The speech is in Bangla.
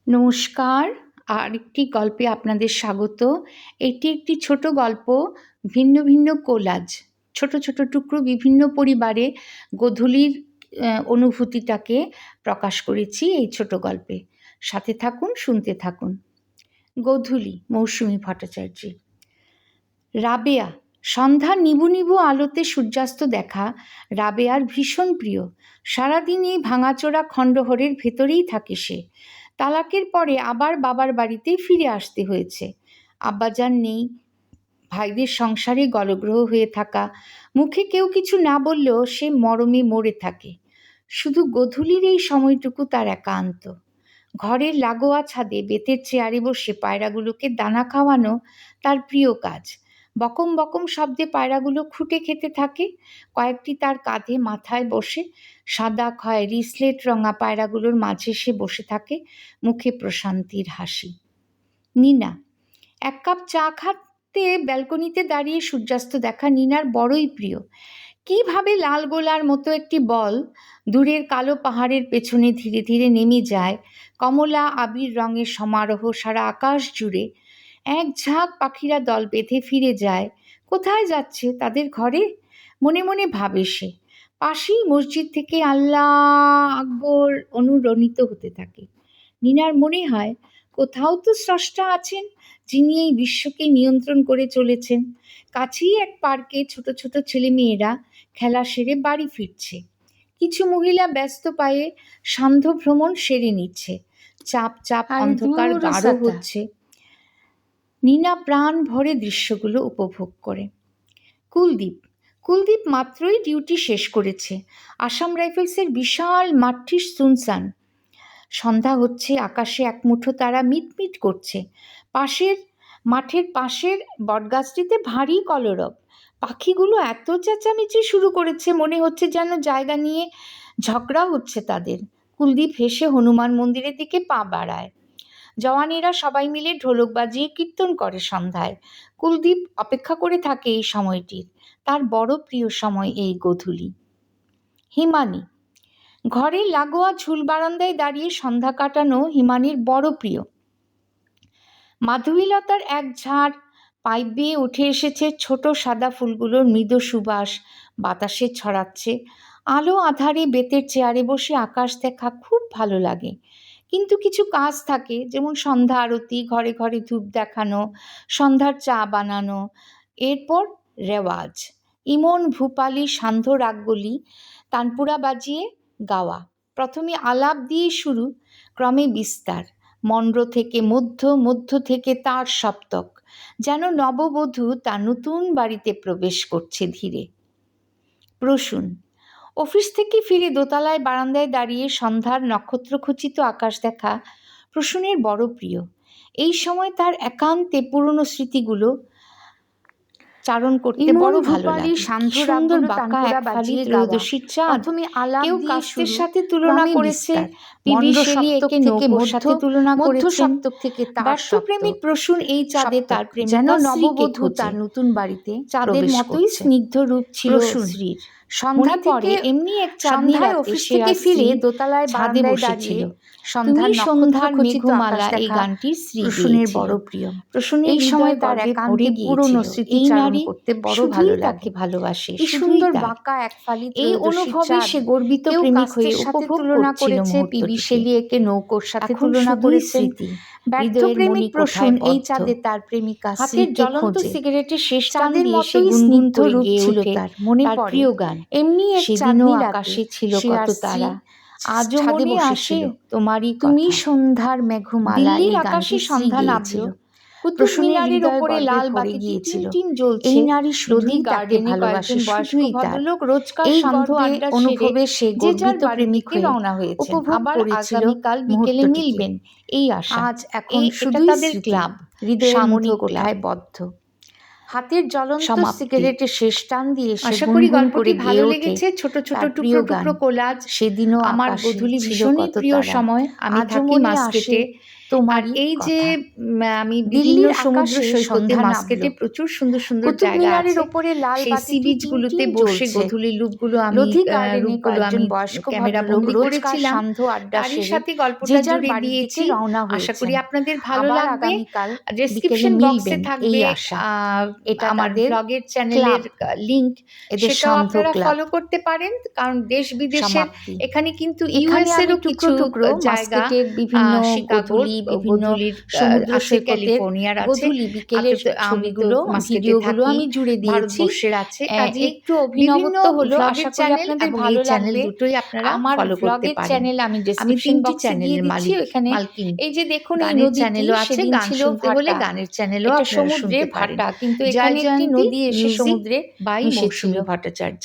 নমস্কার। আরেকটি গল্পে আপনাদের স্বাগত। এটি একটি ছোট গল্প, ভিন্ন ভিন্ন কোলাজ, ছোট ছোট টুকরো বিভিন্ন পরিবারে গোধূলির অনুভূতিটাকে প্রকাশ করেছি এই ছোট গল্পে। সাথে থাকুন, শুনতে থাকুন। গোধূলি, মৌসুমী ভট্টাচার্য। রাবেয়া। সন্ধ্যার নিবু নিবু আলোতে সূর্যাস্ত দেখা রাবেয়ার ভীষণ প্রিয়। সারাদিন এই ভাঙাচোরা খণ্ডঘরের ভেতরেই থাকে সে। তালাকের পরে আবার বাবার বাড়িতেই ফিরে আসতে হয়েছে। আব্বাজান নেই, ভাইদের সংসারে গলগ্রহ হয়ে থাকা, মুখে কেউ কিছু না বললেও সে মরমে মরে থাকে। শুধু গোধূলির এই সময়টুকু তার একান্ত। ঘরের লাগোয়া ছাদে বেতের চেয়ারে বসে পায়রাগুলোকে দানা খাওয়ানো তার প্রিয় কাজ। বকম বকম শব্দে পায়রাগুলো খুঁটে খেতে থাকে। কয়েকটি তার কাঁধে মাথায় বসে, সাদা খয়েরি স্লেট রঙা পায়রাগুলোর মাঝে সে বসে থাকে, মুখে প্রশান্তির হাসি। নীনা। এক কাপ চা খাতে ব্যালকনিতে দাঁড়িয়ে সূর্যাস্ত দেখা নীনার বড়ই প্রিয়। কিভাবে লাল গোলার মতো একটি বল দূরের কালো পাহাড়ের পেছনে ধীরে ধীরে নেমে যায়, কমলা আবির রঙের সমারোহ সারা আকাশ জুড়ে। এক ঝাঁক পাখিরা দল বেঁধে ফিরে যায়। কোথায় যাচ্ছে? তাদের ঘরে? মনে মনে ভাবে সে। পাশেই মসজিদ থেকে আল্লাহ আকবর অনুরণিত হতে থাকে। নীনার মনে হয় কোথাও তো স্রষ্টা আছেন, যিনি এই বিশ্বকে নিয়ন্ত্রণ করে চলেছেন। কাছেই এক পার্কে ছোট ছোট ছেলেমেয়েরা খেলা সেরে বাড়ি ফিরছে। কিছু মহিলা ব্যস্ত পায়ে সান্ধ্য ভ্রমণ সেরে নিচ্ছে। চাপ চাপ অন্ধকার গাঢ় হচ্ছে। নীনা প্রাণ ভরে দৃশ্যগুলো উপভোগ করে। কুলদীপ মাত্রই ডিউটি শেষ করেছে। আসাম রাইফেলসের বিশাল মাঠটি সুনসান। সন্ধ্যা হচ্ছে, আকাশে এক মুঠো তারা মিটমিট করছে। মাঠের পাশের বটগাছটিতে ভারী কলরব। পাখিগুলো এত চেঁচামেচি শুরু করেছে, মনে হচ্ছে যেন জায়গা নিয়ে ঝগড়া হচ্ছে তাদের। কুলদীপ হেসে হনুমান মন্দিরের দিকে পা বাড়ায়। জওয়ানেরা সবাই মিলে ঢোলক বাজিয়ে কীর্তন করে সন্ধ্যায়। কুলদীপ অপেক্ষা করে থাকে এই সময়টির। তার বড় প্রিয় সময় এই গোধূলি। হিমানী। ঘরের লাগোয়া ঝুল বারান্দায় দাঁড়িয়ে সন্ধ্যা কাটানো হিমানীর বড় প্রিয়। মাধবীলতার এক ঝাড় পাইপ বেয়ে উঠে এসেছে, ছোট সাদা ফুলগুলোর মৃদু সুবাস বাতাসে ছড়াচ্ছে। আলো আধারে বেতের চেয়ারে বসে আকাশ দেখা খুব ভালো লাগে। কিন্তু কিছু কাজ থাকে, যেমন সন্ধ্যা আরতি, ঘরে ঘরে ধূপ দেখানো, সন্ধ্যার চা বানানো। এরপর রেওয়াজ, ইমন ভূপালী সান্ধ্য রাগগুলি তানপুরা বাজিয়ে গাওয়া। প্রথমে আলাপ দিয়ে শুরু, ক্রমে বিস্তার, মন্দ্র থেকে মধ্য, মধ্য থেকে তার সপ্তক, যেন নববধূ তার নতুন বাড়িতে প্রবেশ করছে ধীরে। প্রসূন। অফিস থেকে ফিরে দোতলায় বারান্দায় দাঁড়িয়ে সন্ধ্যার নক্ষত্রখচিত আকাশ দেখা প্রসূনের বড় প্রিয়। এই সময় তার একান্তে পুরনো স্মৃতিগুলো চারণ করতে বড় ভালো লাগে। সুন্দর বাঁকা এক ফালি ত্রয়োদশীর চাঁদ। কেউ কাস্তের সাথে তুলনা করেছে, পিবি শেলি একে নৌকোর সাথে তুলনা করেছেন। ব্যর্থপ্রেমিক প্রসূন এই চাঁদে তার প্রেমিকা যেন নববধূ তার নতুন বাড়িতে চাঁদের মতোই স্নিগ্ধ রূপ ছিল শ্রীর। সন্ধ্যা থেকে এমনি এক চাঁদনির অফিস থেকে ফিরে দোতলায় ছাদে বসেছিল। সন্ধ্যার মেঘমালা এই গানটি প্রসূনের বড় প্রিয়। প্রসূনের এই সময় তার একান্তে পুরনো স্মৃতি চারণ করতে বড় ভালো লাগে, ভালোবাসে। এই সুন্দর বাঁকা এক ফালি এই অনুভবে সে গর্বিত প্রেমিক হয়ে উপভোগ করেছে। পিবি শেলি একে নৌকোর সাথে তুলনা করেছে। ব্যর্থপ্রেমিক প্রসূন এই চাঁদে তার প্রেমিকা হাতের জ্বলন্ত সিগারেটের শেষ টান দিয়ে সে গুনগুন করে গেয়ে ওঠে তার মনে প্রিয় গান। এমনি এক চাঁদনির আকাশে ছিল কত তারা, আজও মনে আসে তোমারই তুমি সন্ধ্যার মেঘমালা। এই আকাশে সন্ধ্যা নামল, কুতুব মিনারের উপরে লাল বাতি গিয়েছিল, জ্বলছে। এই নারী শুধুই গার্ডেনে কয়েকজন বয়স্ক ভদ্রলোক রোজকার সন্ধ্যা আড্ডা অনুভবে সে গর্বিত প্রেমিক হয়ে রওনা হয়েছে। আবার আগামীকাল বিকেলে মিলবেন এই আশা। আজ এখন শুধুই তাদের ক্লাব, হৃদয়ের মণিকোঠায় বদ্ধ। হাতের জ্বলন্ত সমাপ্তি। সিগারেটের শেষ টান দিয়ে সে আশা করি গুনগুন করে গল্পটি ভালো গেয়ে ওঠে লেগেছে। ছোট ছোট তার টুকরো প্রিয় গান। টুকরো কোলাজ। সেদিনও আমার আকাশে গোধূলি ছিল ভীষণই কত প্রিয় তারা, সময়। আমি আজও থাকি মনে মাস্কেটে। আসে আর তোমারই এই যে কথা। আমি বিভিন্ন দিল্লির সমুদ্র আকাশে সৈকতে সন্ধ্যা মাস্কেটে নামলো। প্রচুর সুন্দর সুন্দর কুতুব জায়গা মিনারের আছে। ওপরে লাল সেই সি বাতিটি বিচগুলোতে টিমটিম বসে জ্বলছে। গোধূলির লোধি গার্ডেনে রূপগুলো কয়েকজন আমি বয়স্ক ক্যামেরা ভদ্রলোক বন্দি রোজকার করেছিলাম। সান্ধ্য আড্ডা তারই সেরে সাথে যে গল্পটা যার জুড়ে বাড়ির দিকে দিয়েছি। রওনা আশা করি হয়েছেন। আপনাদের ভালো আবার লাগবে। আগামীকাল বিকেলে ডেসক্রিপশন বক্সে মিলবেন থাকবে এই আশা। এটা আমার তাদের ব্লগের চ্যানেলের ক্লাব, লিংক, এদের সেটাও সান্ধ্য আপনারা ক্লাব। ফলো করতে পারেন। কারণ দেশ বিদেশের সমাপ্তি। এখানে কিন্তু এখানে ইউএস আমি এরও টুকরো কিছু টুকরো জায়গা, মাস্কেটের বিভিন্ন শিকাগোর, গোধূলি, বিভিন্ন গোধূলির সমুদ্র আছে, সৈকতের ক্যালিফোর্নিয়ার আছে। গোধূলি বিকেলের আমি তো ছবিগুলো, মাস্কেটে ভিডিওগুলো থাকি, আমি জুড়ে দিয়েছি। ভারতবর্ষের আছে। কাজেই একটু বিভিন্ন অভিনবত্ব হলো, ভ্লগের আশা করি চ্যানেল আপনাদের এবং এই ভালো চ্যানেল লাগবে। দুটোই আপনারা আমার ফলো করতে ভ্লগের পারেন। চ্যানেল আমি আমি ডেসক্রিপশন 3টি বক্সে দিয়ে চ্যানেলের দিচ্ছি, ওখানে মালকিন। এই যে দেখুন এই গানের নদীটি চ্যানেলও আছে, সেদিন গান ছিল শুনতে হলে ভাটা। গানের চ্যানেলও এটা আপনারা সমুদ্রে শুনতে পারেন। ভাটা, কিন্তু জয় এখানে একটি জয়ন্তী নদী এসে মিউজিক সমুদ্রে বাই মিশেছিল। মৌসুমী ভট্টাচার্য।